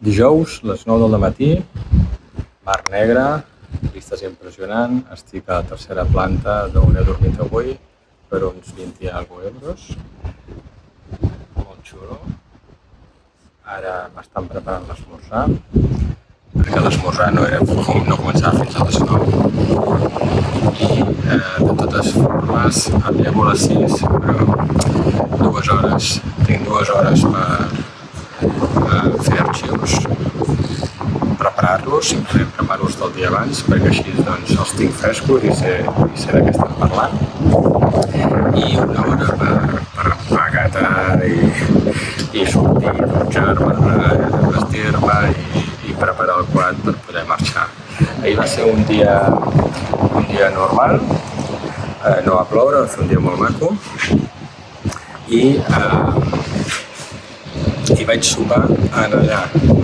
Dijous, les 9 del matí, Mar Negra, vistes impressionant, estic a la tercera planta d'on he dormit avui per uns 20 i alguna euros. Molt xulo. Ara m'estan preparant l'esmorzar, perquè l'esmorzar no començava fins a les 9. I de totes formes, arribo a les 6, però 2 hores. Tinc 2 hores per fer arxius, preparar-los, simplement preparar-los del dia abans, perquè així doncs, els tinc frescos i sé de què estan parlant. I 1 hora per empaquetar i sortir, dutxar-me, vestir-me i preparar el quad per poder marxar. Ahir va ser un dia normal, no va ploure, va ser un dia molt maco i vaig sopar allà,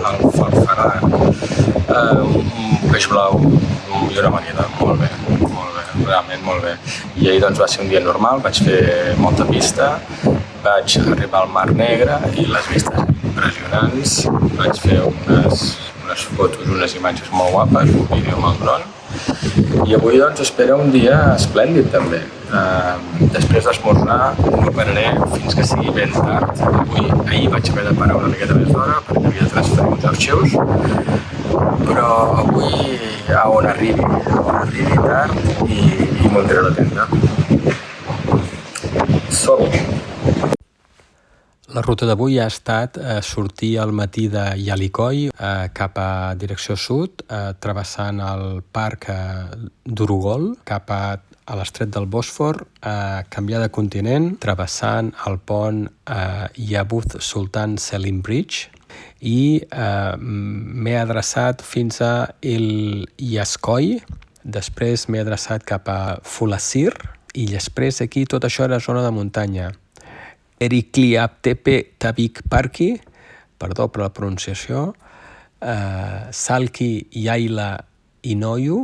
al Farfarar, un peix blau i una amanida, molt bé, realment molt bé. I ahir doncs va ser un dia normal, vaig fer molta pista, vaig arribar al Mar Negre i les vistes impressionants, vaig fer unes fotos, unes imatges molt guapes, un vídeo amb el dron. I avui doncs espera un dia esplèndid també. Després d'esmorzar no pararé fins que sigui ben tard. Ahir vaig haver de parar una miqueta més d'hora perquè havia de transferir uns arxius, però avui on arribi tard i muntaré la tenda. La ruta d'avui ha estat sortir al matí de Yalikoi cap a direcció sud, travessant el parc d'Urugol cap a l'estret del Bòsfor, canviar de continent, travessant el pont Yavuz Sultan Selim Bridge i m'he adreçat fins a El Yaskoi, després m'he adreçat cap a Fulasir i després aquí tot això era zona de muntanya. Erikliaptepe Tabik Parki, perdó per la pronunciació, Salki Yaila Inoyu,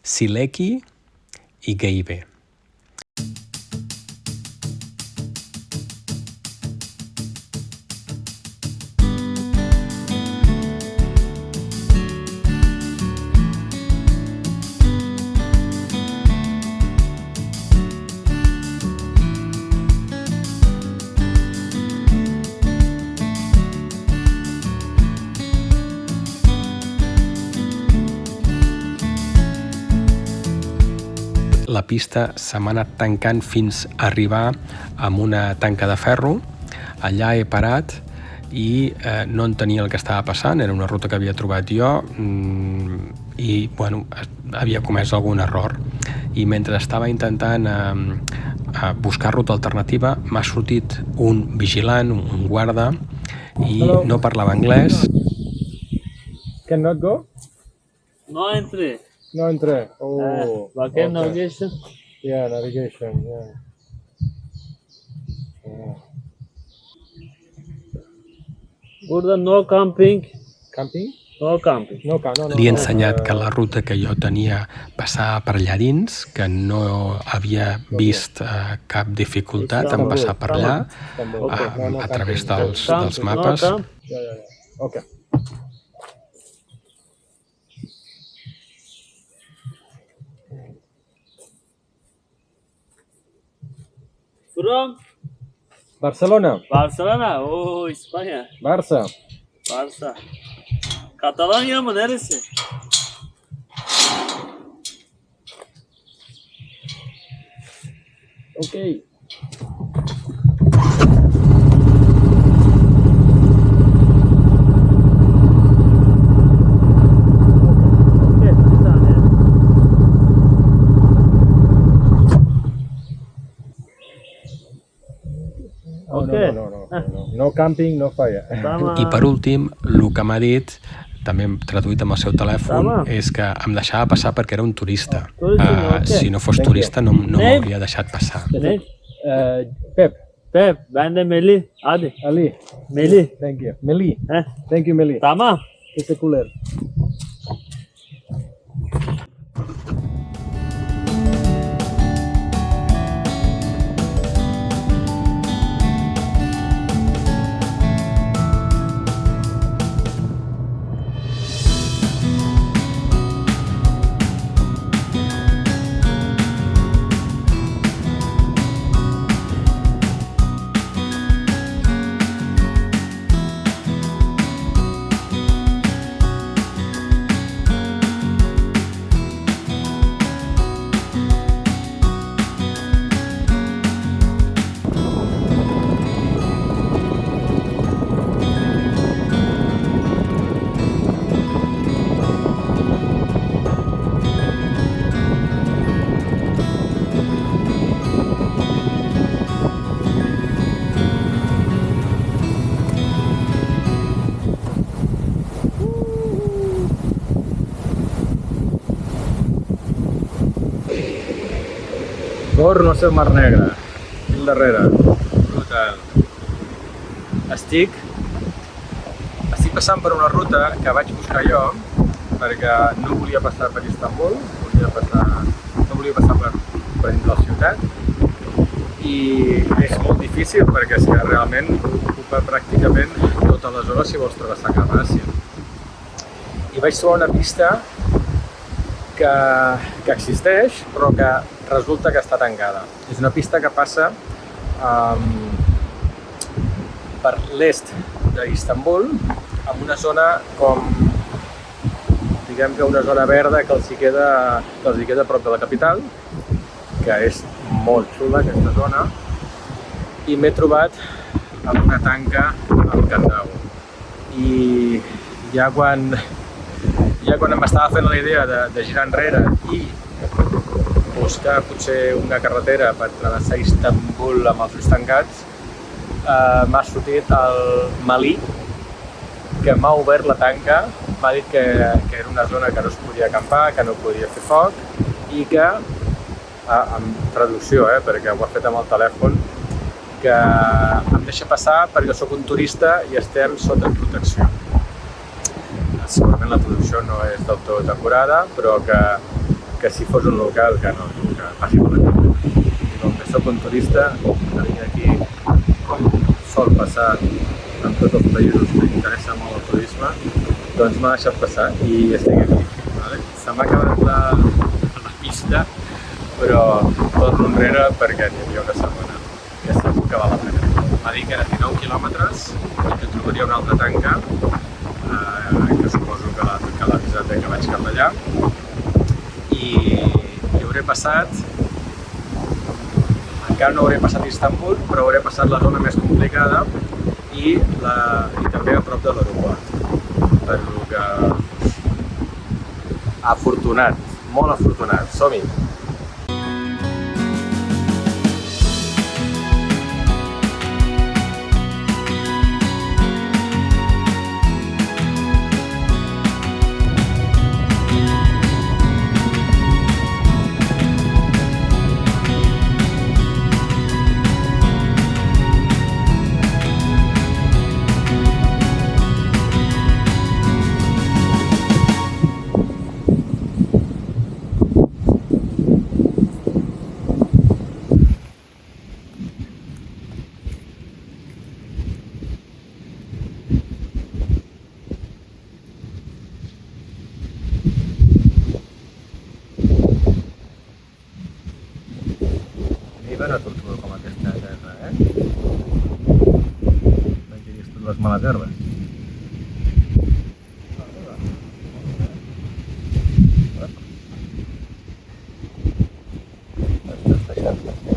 Sileki i Geibe. La pista se m'ha anat tancant fins a arribar amb una tanca de ferro. Allà he parat i no entenia el que estava passant, era una ruta que havia trobat jo i bueno, havia comès algun error. I mentre estava intentant buscar ruta alternativa m'ha sortit un vigilant, un guarda, i no parlava anglès. Cannot go? No entry. No entre. Oh. Okay. Navigation. Yeah, navigation. Yeah. Good. No camping. Camping? No camping. No. Li he ensenyat que la ruta que jo tenia passava per allà dins, que no havia vist cap dificultat en passar per allà a través dels mapes. Yeah. Okay. From Barcelona. Barcelona. Oh, España. Barça. Catalonya mı? Neresi? Okay. No camping, no falla. I per últim, el que m'ha dit, també traduït amb el seu telèfon, és que em deixava passar perquè era un turista. Si no fos turista no m'hauria deixat passar. Pep, ben de Melih. Hadi. Ali. Melih. Thank you. Melih. Thank you, Melih. Tamam. Teşekkürler. Torno a ser al Mar Negre. Aquí al darrere. Brutal. Estic passant per una ruta que vaig buscar jo perquè no volia passar per Istanbul, no volia passar per dins de la ciutat i és molt difícil perquè és que realment ocupa pràcticament tota la zona si vols travessar cap a Àsia. I vaig trobar una pista que existeix però que resulta que està tancada. És una pista que passa per l'est d'Istanbul, amb una zona com, diguem que una zona verda que els hi queda a prop de la capital, que és molt xula aquesta zona, i m'he trobat amb una tanca al Candau. I ja quan m'estava fent la idea de girar enrere i buscar potser una carretera per travessar Istanbul amb els ulls tancats, m'ha sortit el Malí, que m'ha obert la tanca, m'ha dit que era una zona que no es podia acampar, que no podia fer foc i que, amb traducció, perquè ho ha fet amb el telèfon, que em deixa passar perquè jo soc un turista i estem sota protecció. Segurament la traducció no és del tot acurada, però que si fos un local que passi per la vida. I com que soc un turista, que vinc aquí, com sol passar en tots els països que interessa molt el turisme, doncs m'ha deixat passar i estic aquí. Vale? Se m'ha acabat la pista, però torno enrere perquè n'hi havia una segona, que segur que val la pena. M'ha dit que era 19 quilòmetres i que trobaria una altra tanca, que suposo que l'ha avisat que vaig cap allà, i hauré passat, encara no hauré passat Istanbul, però hauré passat la zona més complicada i també a prop de l'aeroport. Per lo que... afortunat, molt afortunat. Som-hi! Una tortuga com aquesta a terra, No hi vist les males herbes. Estàs deixant molt bé.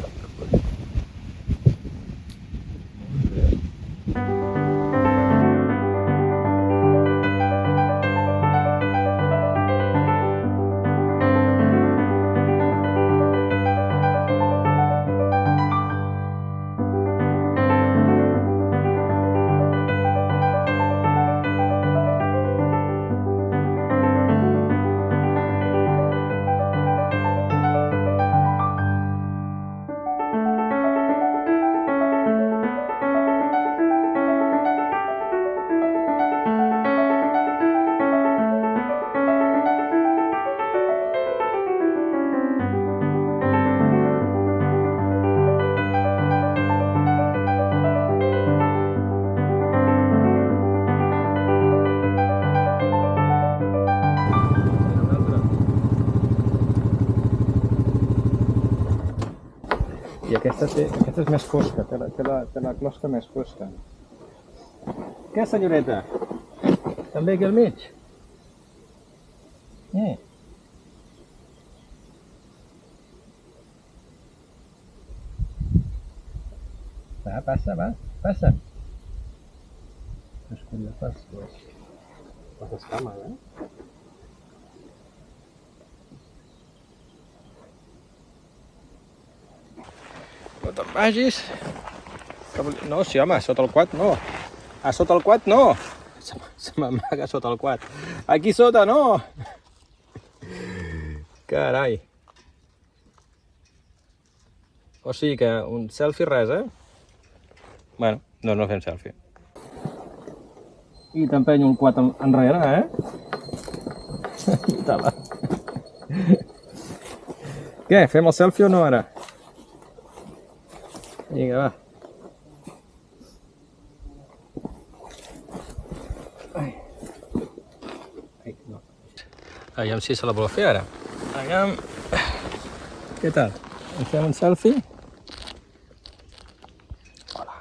I aquesta és més fosca, té la closca més fosca. Què, senyoreta? També aquí al mig? Va, passa, passa. És curiós, les escames, No te'n vagis. No, sí, home, sota el quad no. A sota el quad no. Se m'amaga sota el quad. Aquí sota no. Carai. O sigui que un selfie res, Bueno, doncs no fem selfie. I t'empenyo un quad enrere, Tala. Què, fem el selfie o no ara? Vinga, va. Aviam si se la vol fer ara. Aviam. Què tal? Ens fem un selfie? Hola.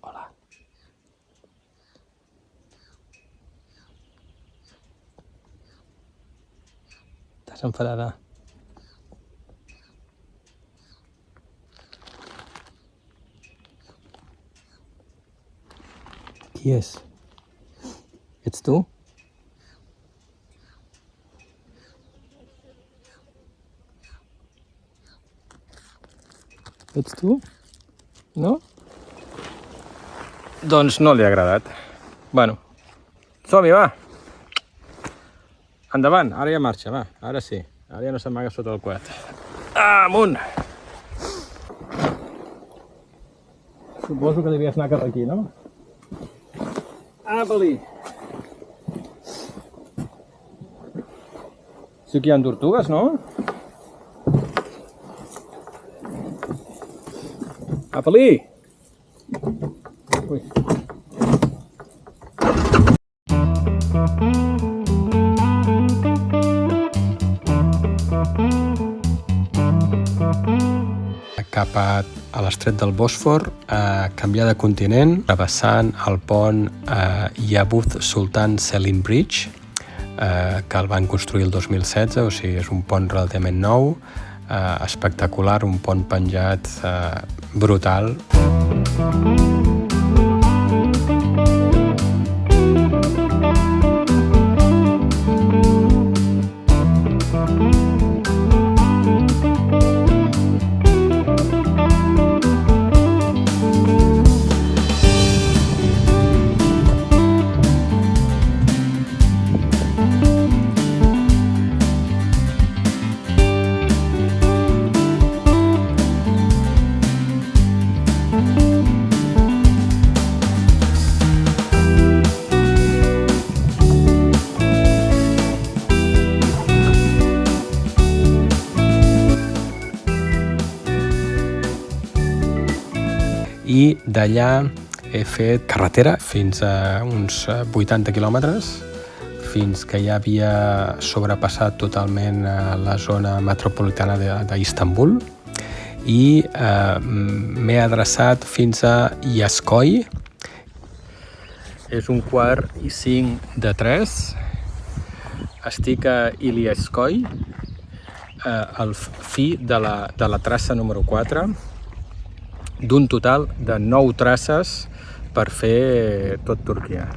Hola. Estàs enfadada? Qui és? Ets tu? Ets tu? No? Doncs no li ha agradat. Bueno, som-hi, va! Endavant, ara ja marxa, va, ara sí. Ara ja no s'amaga sota el quad. Amunt! Suposo que devies anar cap aquí, no? Apa-li! Sí que hi ha tortugues, no? Apa-li! Ui. Cap a l'estret del Bòsfor, canviar de continent, travessant el pont Yavuz Sultan Selim Bridge, que el van construir el 2016, o sigui, és un pont relativament nou, espectacular, un pont penjat brutal. I d'allà he fet carretera fins a uns 80 quilòmetres, fins que ja havia sobrepassat totalment la zona metropolitana d'Istanbul i m'he adreçat fins a Iascoy. És 2:45 Estic a Iliascoy, al fi de la traça número 4, d'un total de 9 traces per fer tot Turquia.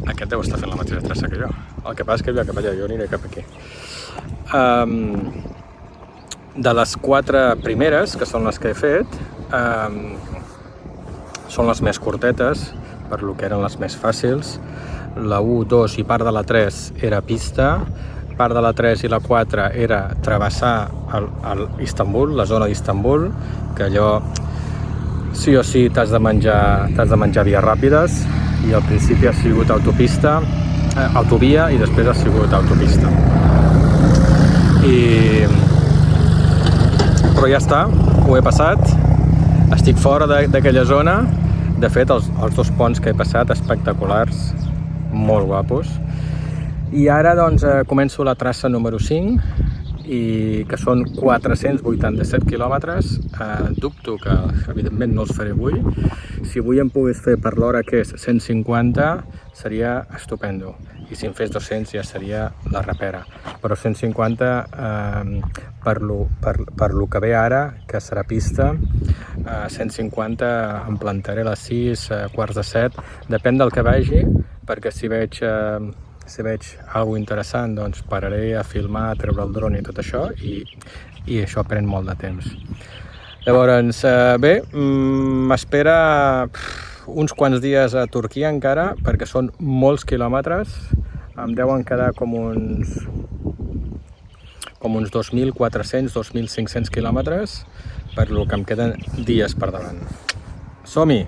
Aquest deu estar fent la mateixa traça que jo. El que passa és que cap allà, jo aniré cap aquí. De les 4 primeres, que són les que he fet, són les més curtetes, per lo que eren les més fàcils. La 1, 2 i part de la 3 era pista, part de la 3 i la 4 era travessar Istanbul, la zona d'Istanbul, que allò sí o sí t'has de menjar vies ràpides, i al principi ha sigut autovia i després ha sigut autopista. Però ja està, ho he passat, estic fora d'aquella zona. De fet, els 2 ponts que he passat, espectaculars, molt guapos. I ara doncs començo la traça número 5, que són 487 quilòmetres. Dubto que, evidentment, no els faré avui. Si avui em pogués fer per l'hora que és 150, seria estupendo. I si em fes 200 ja seria la repera. Però 150, per lo que ve ara, que serà pista, 150 em plantaré a les 6, quarts de 7, depèn del que vegi, perquè si veig alguna interessant, doncs pararé a filmar, a treure el dron i tot això, i això pren molt de temps. Llavors, bé, m'espera uns quants dies a Turquia encara, perquè són molts quilòmetres, em deuen quedar com uns com uns 2.400-2.500 quilòmetres, per lo que em queden dies per davant. Som-hi!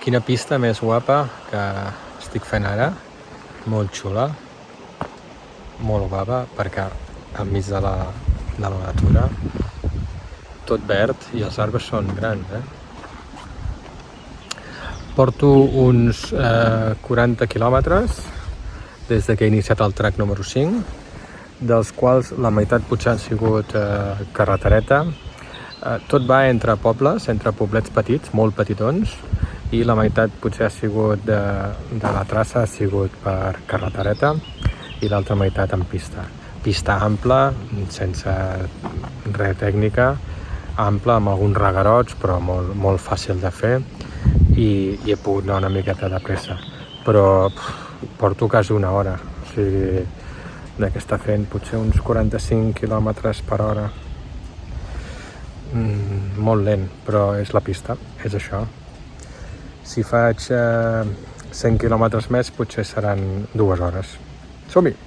Quina pista més guapa que estic fent ara, molt xula, molt guapa, perquè enmig de la natura, tot verd i els arbres són grans. Porto uns 40 quilòmetres des que he iniciat el track número 5, dels quals la meitat potser han sigut carretereta. Tot va entre pobles, entre poblets petits, molt petitons, i la meitat potser ha sigut de la traça, ha sigut per carretereta, i l'altra meitat en pista. Pista ampla, sense res tècnica, ampla amb alguns regarots, però molt fàcil de fer, i he pogut anar una miqueta de pressa. Però porto quasi una hora, o sigui, que està fent potser uns 45 km per hora. Molt lent, però és la pista, és això. Si faig 100 quilòmetres més, potser seran 2 hores. Som-hi!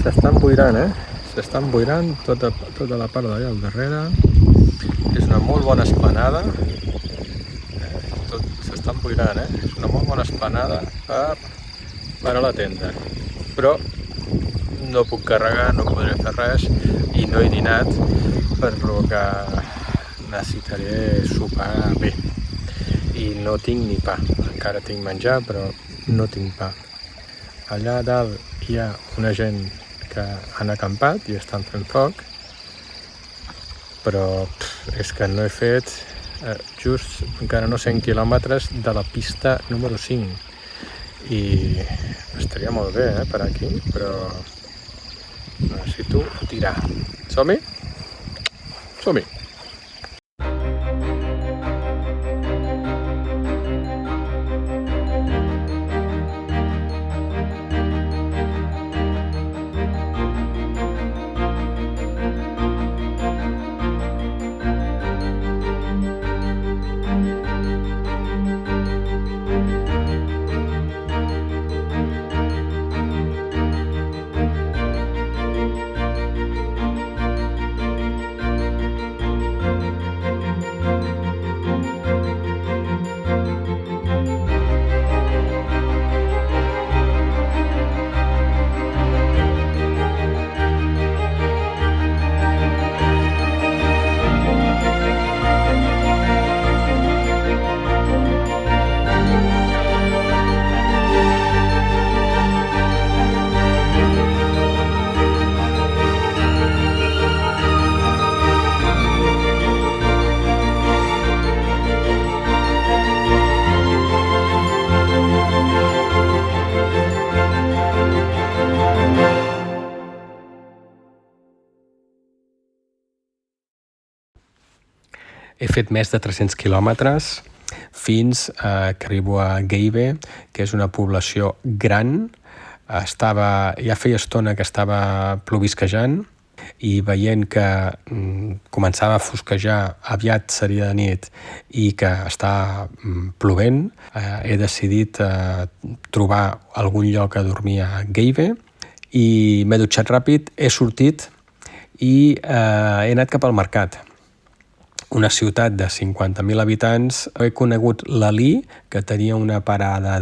S'estan boirant, S'estan boirant tota la part d'allà al darrere. És una molt bona esplanada. S'estan boirant, És una molt bona esplanada per a la tenda. Però no puc carregar, no podré fer res i no he dinat, per lo que necessitaré sopar bé. I no tinc ni pa. Encara tinc menjar, però no tinc pa. Allà dalt hi ha una gent que han acampat i estan fent foc, però és que no he fet just encara no 100 quilòmetres de la pista número 5 i estaria molt bé per aquí, però necessito tirar. Som-hi? Som-hi! He fet més de 300 quilòmetres fins que arribo a Gaive, que és una població gran. Ja feia estona que estava plovisquejant i veient que començava a fosquejar, aviat seria de nit i que està plovent, he decidit trobar algun lloc a dormir a Gaive i m'he dutxat ràpid, he sortit i he anat cap al mercat. Una ciutat de 50.000 habitants. He conegut l'Ali, que tenia una parada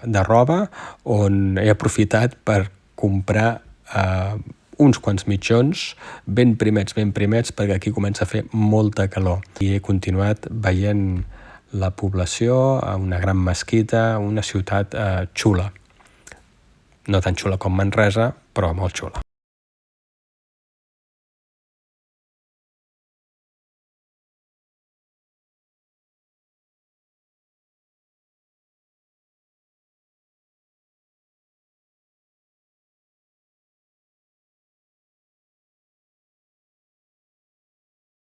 de roba, on he aprofitat per comprar uns quants mitjons ben primets, perquè aquí comença a fer molta calor. I he continuat veient la població, una gran mesquita, una ciutat xula. No tan xula com Manresa, però molt xula.